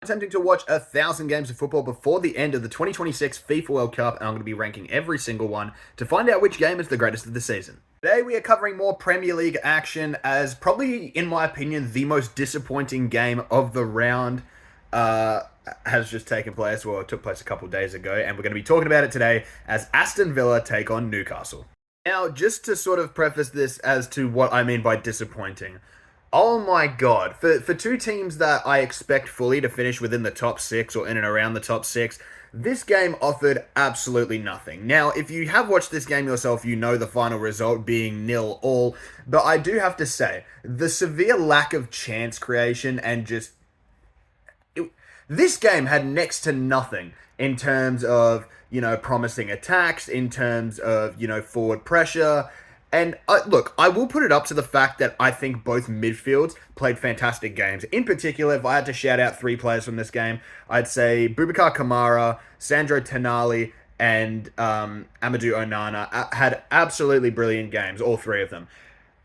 Attempting to watch 1,000 games of football before the end of the 2026 FIFA World Cup, and I'm going to be ranking every single one to find out which game is the greatest of the season. Today we are covering more Premier League action as probably, in my opinion, the most disappointing game of the round has just taken place, well, it took place a couple of days ago, and we're going to be talking about it today as Aston Villa take on Newcastle. Now, just to sort of preface this as to what I mean by disappointing, oh my god, for two teams that I expect fully to finish within the top six or in and around the top six, this game offered absolutely nothing. Now, if you have watched this game yourself, you know the final result being 0-0, but I do have to say, the severe lack of chance creation and just... this game had next to nothing in terms of, promising attacks, in terms of, forward pressure. And look, I will put it up to the fact that I think both midfields played fantastic games. In particular, if I had to shout out three players from this game, I'd say Boubacar Kamara, Sandro Tonali, and Amadou Onana had absolutely brilliant games, all three of them.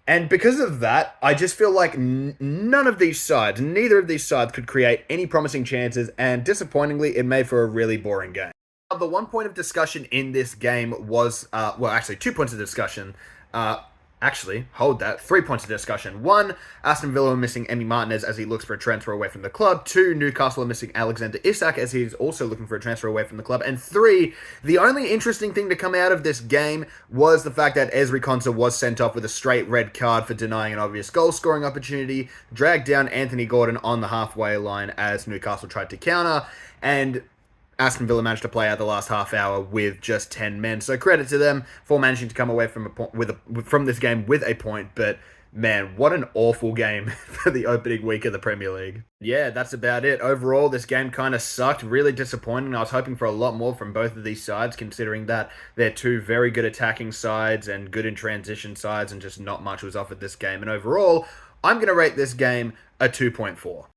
And because of that, I just feel like none of these sides, neither of these sides could create any promising chances, and disappointingly, it made for a really boring game. The one point of discussion in this game was, well, actually, 2 points of discussion. Hold that. 3 points of discussion. 1, Aston Villa are missing Emi Martinez as he looks for a transfer away from the club. 2, Newcastle are missing Alexander Isak as he's also looking for a transfer away from the club. And 3, the only interesting thing to come out of this game was the fact that Ezri Konsa was sent off with a straight red card for denying an obvious goal-scoring opportunity, dragged down Anthony Gordon on the halfway line as Newcastle tried to counter, and Aston Villa managed to play out the last half hour with just 10 men. So credit to them for managing to come away from this game with a point. But man, what an awful game for the opening week of the Premier League. Yeah, that's about it. Overall, this game kind of sucked. Really disappointing. I was hoping for a lot more from both of these sides, considering that they're two very good attacking sides and good in transition sides, and just not much was offered this game. And overall, I'm going to rate this game a 2.4.